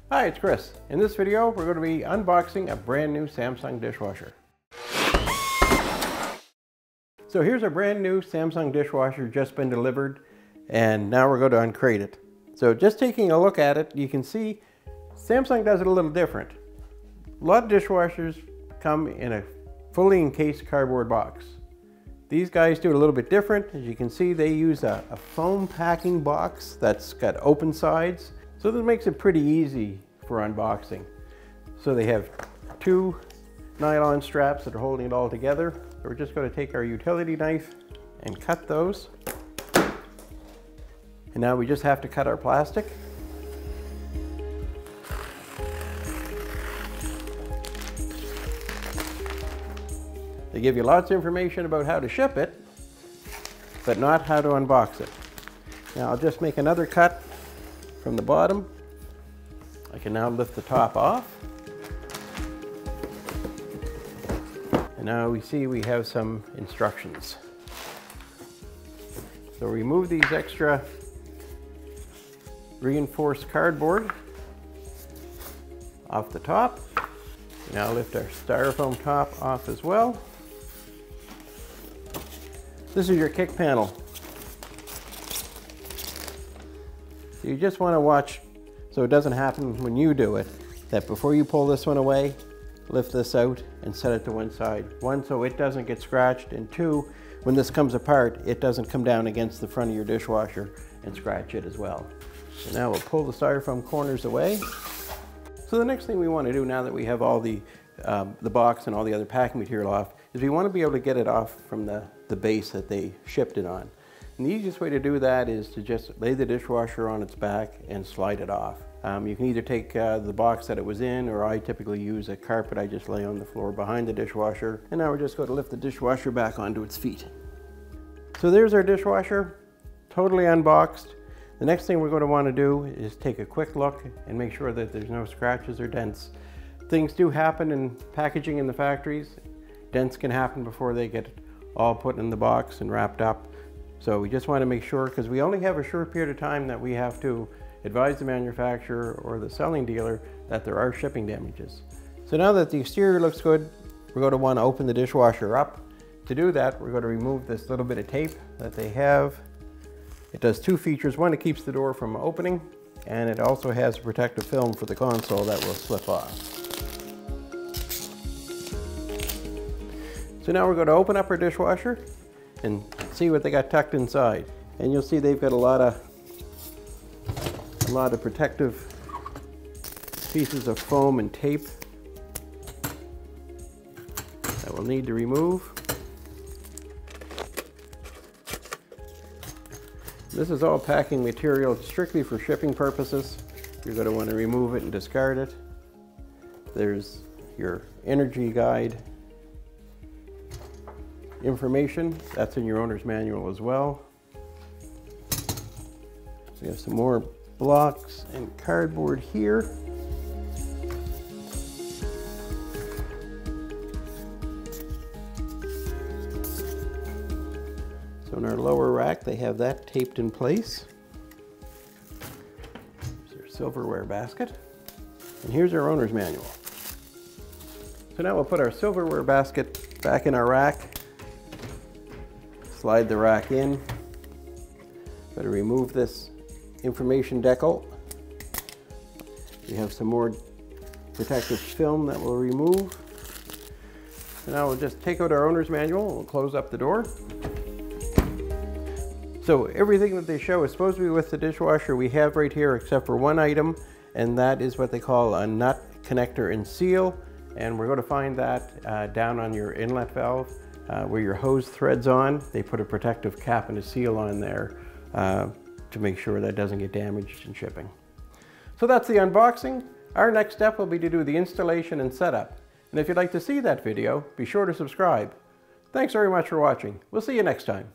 Hi, it's Chris. In this video, we're going to be unboxing a brand new Samsung dishwasher. So here's a brand new Samsung dishwasher just been delivered, and now we're going to uncrate it. So just taking a look at it, you can see Samsung does it a little different. A lot of dishwashers come in a fully encased cardboard box. These guys do it a little bit different. As you can see, they use a foam packing box that's got open sides. So this makes it pretty easy for unboxing. So they have two nylon straps that are holding it all together. We're just going to take our utility knife and cut those. And now we just have to cut our plastic. They give you lots of information about how to ship it, but not how to unbox it. Now I'll just make another cut from the bottom. I can now lift the top off. And now we see we have some instructions. So remove these extra reinforced cardboard off the top. Now lift our styrofoam top off as well. This is your kick panel. You just want to watch so it doesn't happen when you do it, that before you pull this one away, lift this out and set it to one side. One, so it doesn't get scratched, and two, when this comes apart, it doesn't come down against the front of your dishwasher and scratch it as well. So now we'll pull the styrofoam corners away. So the next thing we want to do now that we have all the box and all the other packing material off is we want to be able to get it off from the base that they shipped it on. And the easiest way to do that is to just lay the dishwasher on its back and slide it off. You can either take the box that it was in, or I typically use a carpet I just lay on the floor behind the dishwasher. And now we're just going to lift the dishwasher back onto its feet. So there's our dishwasher, totally unboxed. The next thing we're going to want to do is take a quick look and make sure that there's no scratches or dents. Things do happen in packaging in the factories. Dents can happen before they get all put in the box and wrapped up. So we just want to make sure, because we only have a short period of time that we have to advise the manufacturer or the selling dealer that there are shipping damages. So now that the exterior looks good, we're going to want to open the dishwasher up. To do that, we're going to remove this little bit of tape that they have. It does two features. One, it keeps the door from opening, and it also has a protective film for the console that will slip off. So now we're going to open up our dishwasher and see what they got tucked inside. And you'll see they've got a lot of protective pieces of foam and tape that we'll need to remove. This is all packing material strictly for shipping purposes. You're going to want to remove it and discard it. There's your energy guide information. That's in your owner's manual as well. So we have some more blocks and cardboard here. So in our lower rack, they have that taped in place. There's our silverware basket. And here's our owner's manual. So now we'll put our silverware basket back in our rack. Slide the rack in. Better remove this information decal. We have some more protective film that we'll remove. So now we'll just take out our owner's manual and we'll close up the door. So everything that they show is supposed to be with the dishwasher we have right here, except for one item, and that is what they call a nut connector and seal. And we're going to find that down on your inlet valve where your hose threads on. They put a protective cap and a seal on there to make sure that doesn't get damaged in shipping. So that's the unboxing. Our next step will be to do the installation and setup. And if you'd like to see that video, be sure to subscribe. Thanks very much for watching. We'll see you next time.